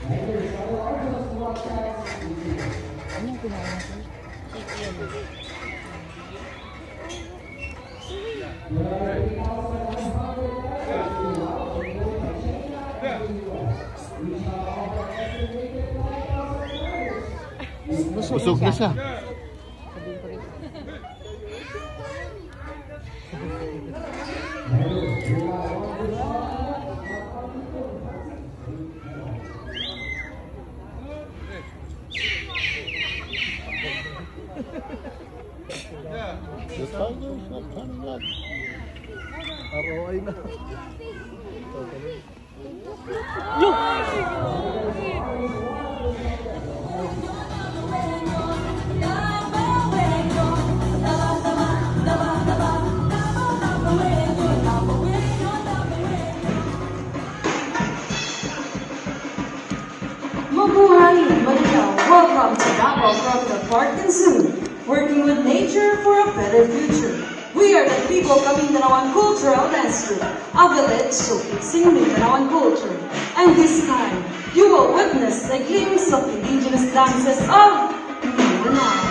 Anong kumain natin? Busog na siya. The tiger's not coming up. ROI na. Mabuhay Manila! Welcome to Davao Crocodile Park and Zoo, working with nature for a better future. We are the Tribo Kamindanawan Cultural Dance Troupe, a village showcasing Mindanaoan culture. And this time, you will witness a glimpse of indigenous dances of Mindanao.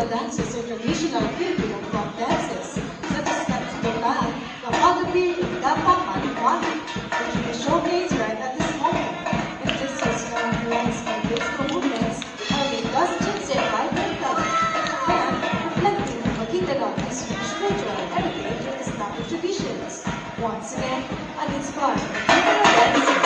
Dances are traditional Filipino folk dances, such as Katsudokan, Kapagabi, and Dapak Manikwani, which will be showcased right at this moment. It is also influenced by graceful movements, having costumes and vibrant colors, and reflecting the Maguindanao spiritual heritage and established traditions. Once again, an inspired Filipino dances.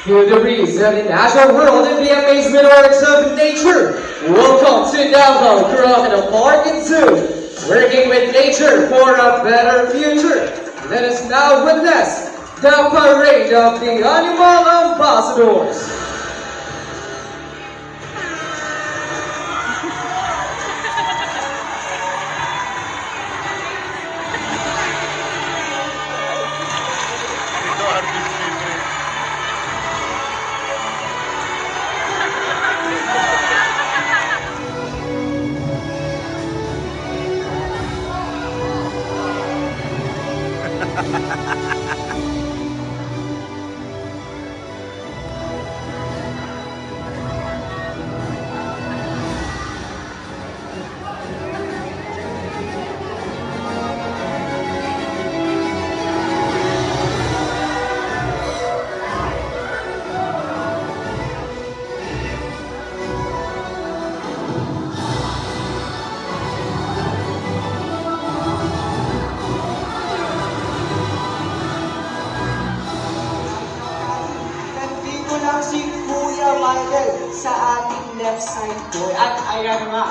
Feel the breeze of the natural world and the amazement arts of nature. Welcome to Davao Crocodile Park and Zoo, working with nature for a better future. Let us now witness the parade of the animal ambassadors. Si Kuya Michael sa ating left side boy. At ayan nga.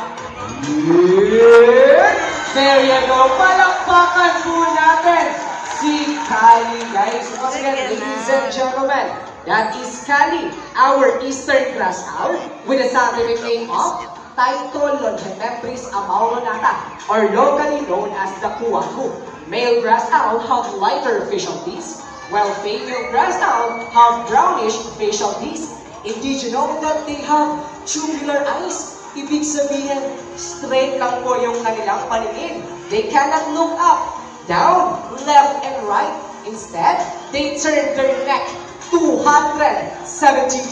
There you go. Palakpakan po natin si Kali, guys. Once again, ladies and gentlemen, that is Kali, our eastern grass owl with the scientific name of Tytologepepris amauronata, or locally known as the Kuwaku. Male grass owl have lighter facial teeth, while female grass owl have brownish facial teeth. And did you know that they have tubular eyes? Ibig sabihin, straight lang po yung kanilang paningin. They cannot look up, down, left, and right. Instead, they turn their neck 270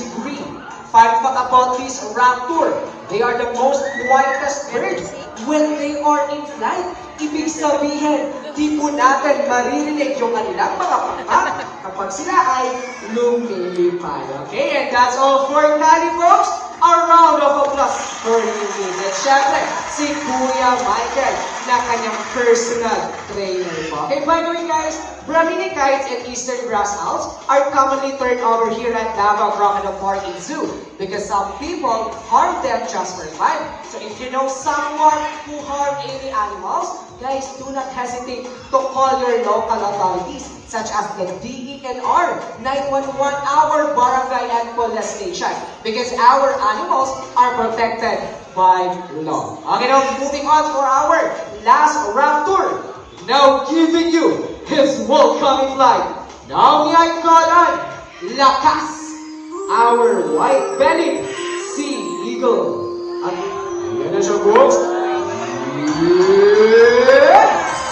degrees. Fun fact about this raptor, they are the most quietest birds when they are in flight. Ibig sabihin, di po natin maririnig yung kanilang mga pakpak kapag sila ay lumilipad. Okay, and that's all for Kali, folks. A round of applause for you. And syempre, si Kuya Michael na kanyang personal trainer po. Okay, by the way guys, Brahminian kites and eastern grass owls are commonly turned over here at Davao Crocodile Park and Zoo because some people harm them just for fun. So if you know someone who harmed any animals, guys, do not hesitate to call your local authorities such as the DENR, 911, our barangay and police station, because our animals are protected by law. Okay, now moving on for our last raptor. Now giving you his welcoming flight. Now may I call on Lakas, our white-bellied sea eagle. At ayan na siya, folks.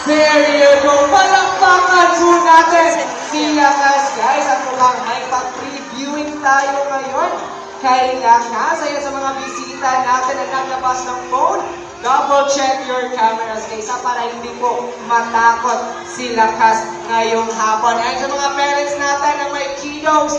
There you go. Palakpakan po natin si Lakas, guys. At mukhang may pag-previewing tayo ngayon kay Lakas. Ayan sa mga bisita natin na naglabas ng phone. Double check your cameras, guys, para hindi po matakot si Lakas ngayong hapon. Ayan sa mga parents natin na may kiddos,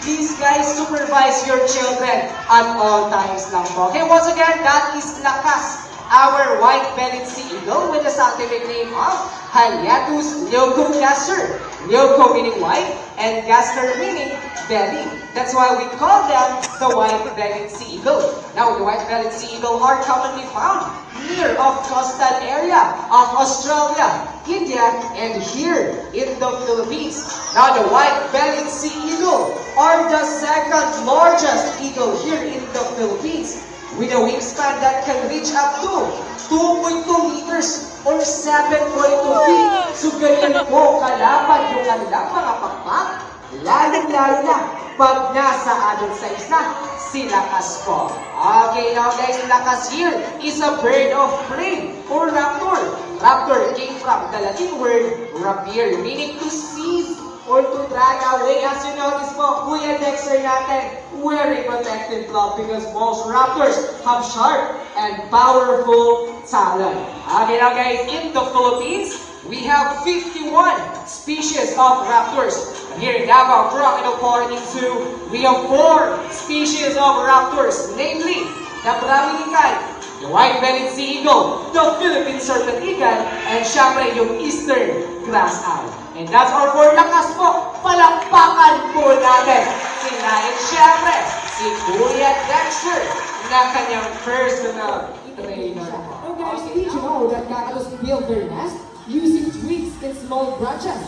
please, guys, supervise your children at all times lang po. Okay, once again, that is Lakas, our white-bellied sea eagle with the scientific name of Haliatus leucogaster. Leuco meaning white, and gaster meaning belly. That's why we call them the white-bellied sea eagle. Now, the white-bellied sea eagle are commonly found near the coastal area of Australia, India, and here in the Philippines. Now, the white-bellied sea eagle are the second largest eagle here in the Philippines, with a wingspan that can reach up to 2.2 meters or 7.2 feet. So ganyan po kalapad yung kanilang mga pakpak, lalong-lalo na pag nasa adult size na si Lakas po. Okay, now guys, Lakas here is a bird of prey or raptor. Raptor came from the Latin word rapire, meaning to seize or to drag away. As you notice po, Kuya Dexter natin wearing protective glove because most raptors have sharp and powerful talons. Okay, now guys, in the Philippines, we have 51 species of raptors. Here in Davao Crocodile Park and Zoo, we have 4 species of raptors, namely the Brahminian kite, yung white-bellied sea eagle, the Philippine serpent eagle, and syempre yung eastern grass owl. And that's our four lakas po. Palakpakan po natin sila. And syempre, si Kuya Dexter na kanyang personal trainer. Oh guys, did you know that kakatos build their nest using twigs and small branches?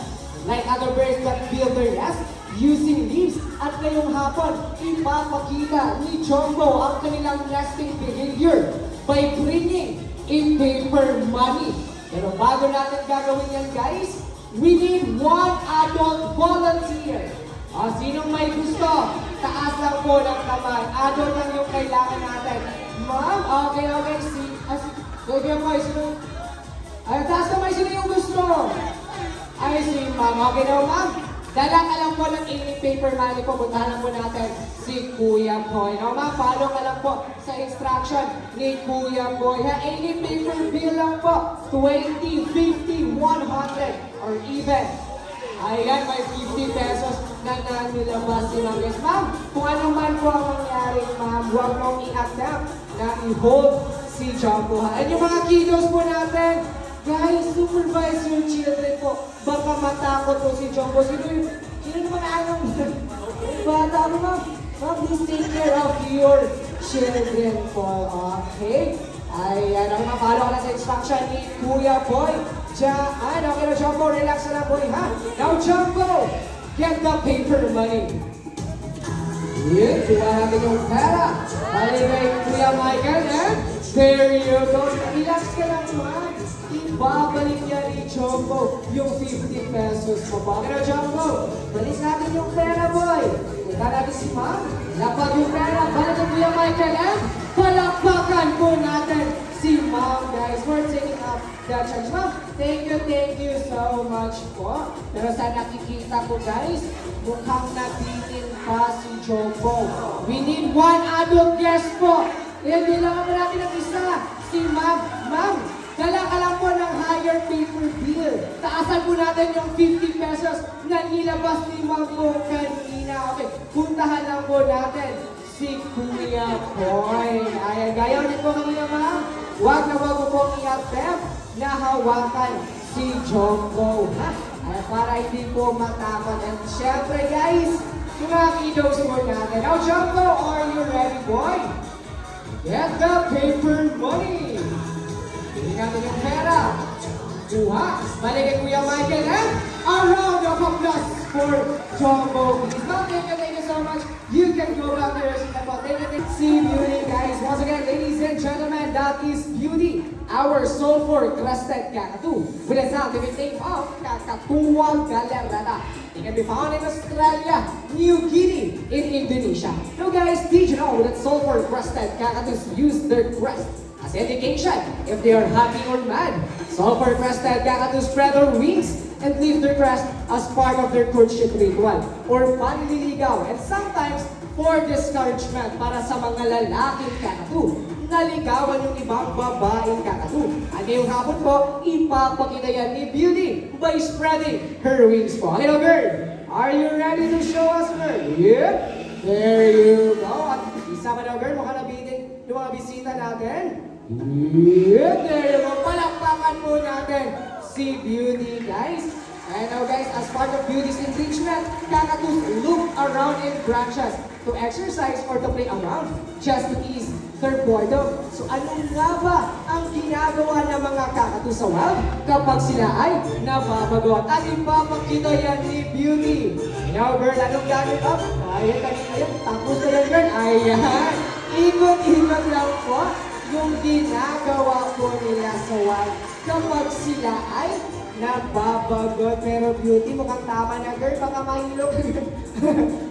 Like other birds that build their nest using leaves. At ngayong hapon, ipapakita ni Jumbo ang kanilang nesting behavior by bringing in paper money. Pero bago natin gagawin yan guys, we need one adult volunteer. Sinong may gusto? Taas lang po ng kamay. Adult lang yung kailangan natin. Ma'am, okay. Sige po, sino? Ay, taas kamay, sino yung gusto? Ay, si ma'am. Okay na, ma'am. Dala ka lang po ng 80 paper money po. Puntahan lang po natin si Kuya Boy. No, ma'am, follow ka lang po sa instruction ni Kuya Boy. 80 paper bill lang po. 20, 50, 100, or even. Ayan, may 50 pesos na nanilabas si Ma'am. Yes, ma'am, kung ano man po ang mangyari, ma'am, huwag mong i-attempt na i-hold si Jumbo. And yung mga kiddos po natin, guys, supervise your children po. Baka matakot po si Jumbo. Sino naman anong bata mo, ma'am? Ma'am, please take care of your children po. Okay? Ayan, follow ka na sa instruction ni Kuya Boy. Diyan, okay na Jumbo, relax na lang boy, ha? Now Jumbo, get the paper money. Yeah, kuha natin yung pera. Bali kay Kuya Michael, and there you go. Relax ka lang, ma'am. Ibabalik niya ni Jumbo yung 50 pesos mo. Okay na Jumbo, balik natin yung pera, boy. Punta natin si ma'am. Lapag yung pera, balik kay Kuya Michael, and palakpakan po natin si ma'am, guys, for taking up the charge. Ma'am, thank you so much po. Pero sa nakikita ko, guys, mukhang nabitin pa si Jumbo. We need one adult guest po. Hindi lang naman natin ang isa. Si ma'am. Ma'am, dala ka lang po ng higher paper bill. Taasan po natin yung 50 pesos na nilabas ni ma'am po kanina. Okay, puntahan lang po natin si Kuya Boy. Ayan, gaya ulit po kanina, ma'am. Huwag na huwag mo pong i-attempt na hawakan si Jumbo. Ayan, para hindi po matakot. And syempre, guys, mga kiddos po natin. Now, Jumbo, are you ready, boy? Get the paper money. Hindi natin yung pera. Kuha. Balik kay Kuya Michael. And a round of applause for Jumbo. Please, ma'am, thank you so much. You can go back to your seat. See Beauty, guys. Once again, ladies and gentlemen, that is Beauty, our sulfur crested kakadu, with a scientific name of Kakatuwa galerata. It can be found in Australia, New Guinea, in Indonesia. Now, guys, did you know that sulfur crested kakadus use their crest as indication if they are happy or mad? Sulfur crested kakadus spread their wings and leave their crest as part of their courtship ritual or panliligaw, and sometimes for discouragement para sa mga lalaking kakadu. Naligawan yung ibang babaeng kakadu. At ngayong hapon po, ipapakita yan ni Beauty by spreading her wings po. Hello girl, are you ready to show us, girl? Yep, there you go. At isa pa daw girl, mukhang nabitin yung mga bisita natin. Yep, there you go. Palakpakan po natin si Beauty, guys. And now guys, as part of Beauty's enrichment, kakadus loop around in branches to exercise or to play around just to ease their boredom. So ano nga ba ang ginagawa ng mga kakadus sa wild kapag sila ay nababagot? At ipapakita yan ni Beauty. Now girl, anong gamit up? Ayan, tapos na yan girl. Ayan, ikot-ikot lang po yung ginagawa po nila sa wild kapag sila ay nababagot. Pero Beauty, mukhang tama na girl, baka mahilog.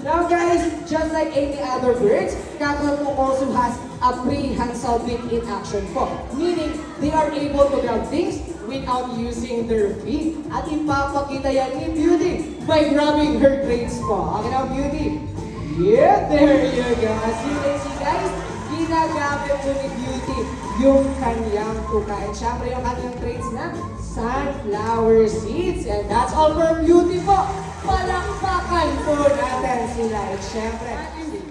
Now guys, just like any other birds, kakadu also has a prehensile beak in action po. Meaning, they are able to grab things without using their feet. At ipapakita yan ni Beauty by grabbing her grades po. Okay now Beauty? Yeah, there you go. As you can see guys, ginagamit po ni Beauty yung kanyang tuka. And syempre yung kanyang traits na sunflower seeds. And that's all for Beauty po. Palakpakan po natin sila. And syempre,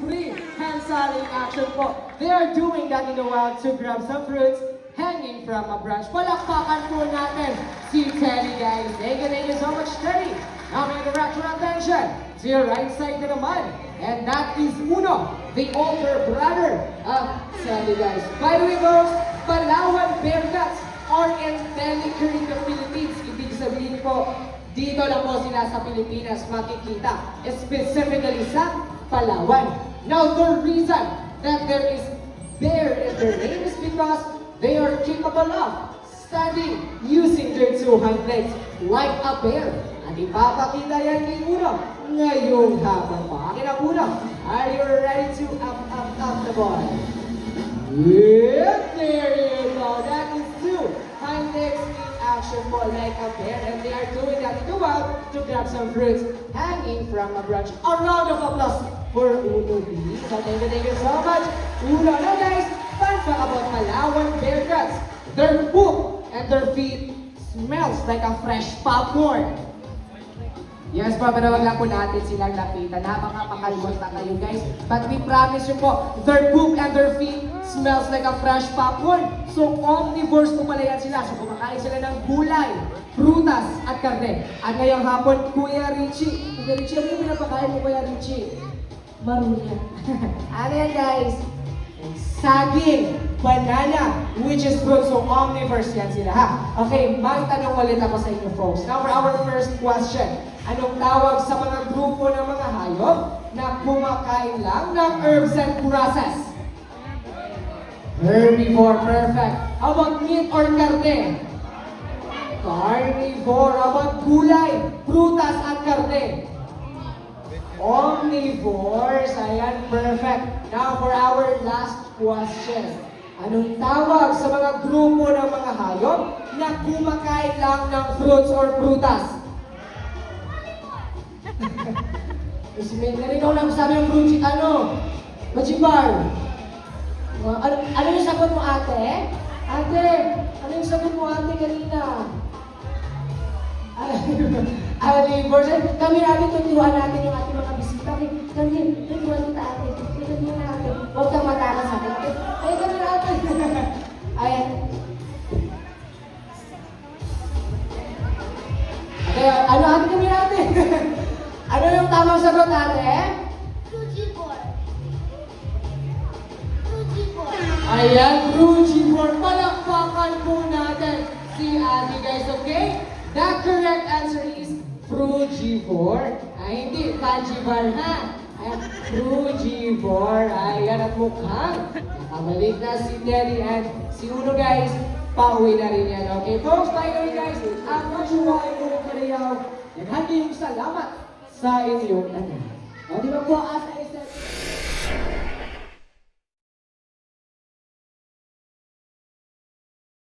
free hands selling action po. They are doing that in the wild to grab some fruits hanging from a branch. Palakpakan po natin si Teddy, guys. Thank you so much, Teddy. Now may direct your attention to your right side na naman. And that is Uno, the older brother of Teddy, guys. By the way, folks, Palawan Bearcats are endemic here in the Philippines. Ibig sabihin po, dito lang po sila sa Pilipinas makikita, specifically sa Palawan. Now, the reason that there is bear in their name is because they are capable of standing using their two hind legs like a bear. At ipapakita yan ni Uno ngayong hapon pa. Akin ang Uno. Are you ready to up the ball? Yep, there you go. That is two hind legs in action for like a bear, and they are doing that to go out to grab some fruits hanging from a branch. A round of applause for Uno B. So thank you so much, Uno. Now guys, fun fact about Palawan Bearcats. Their poop and their feet smells like a fresh popcorn. Yes po, pero wag lang po natin silang lapitan. Napakapakalbot na kayo, guys. But we promise you po, their poop and their feet smells like a fresh popcorn. So, omnivores po pala yan sila. So, kumakain sila ng gulay, prutas, at karne. At ngayong hapon, Kuya Richie. Kuya Richie, ano yung pinapakain mo, Kuya Richie? Maruya. Ano yan, guys? Saging, banana, which is fruit. So, omnivores yan sila, ha? Okay, magtanong ulit ako sa inyo, folks. Now, for our first question. Anong tawag sa mga grupo ng mga hayop na kumakain lang ng herbs and grasses? Herbivore, perfect. How about meat or karne? Carnivore. How about gulay, prutas at karne? Omnivores. Ayan, perfect. Now for our last question. Anong tawag sa mga grupo ng mga hayop na kumakain lang ng fruits or prutas? Narinig ako lang sabi yung fruit, Majibar. Ano yung sagot mo, ate? Ate, ano yung sagot mo, ate, kanina? Alibor. Kami natin, tuturuan natin yung ating mga bisita. Kami, tuturuan kita, ate. Tuturuan natin. Huwag kang matakas sa atin. Ay, kami natin. Ayan. Okay, ano ate kami natin? Ano yung tamang sagot, ate? Frugivore. Frugivore. Ayan, frugivore. Palakpakan po natin si ate, guys, okay? The correct answer is frugivore. Ay, hindi, fagivar, ha? Ayan, frugivore. Ayan, at mukhang nakabalik na si Teddy and si Uno, guys. Pauwi na rin yan, okay? Folks, by the way, guys, ang Joshua ay Uno Karayaw. Naghandi yung salamat sa inyong ano. O, di ba po, at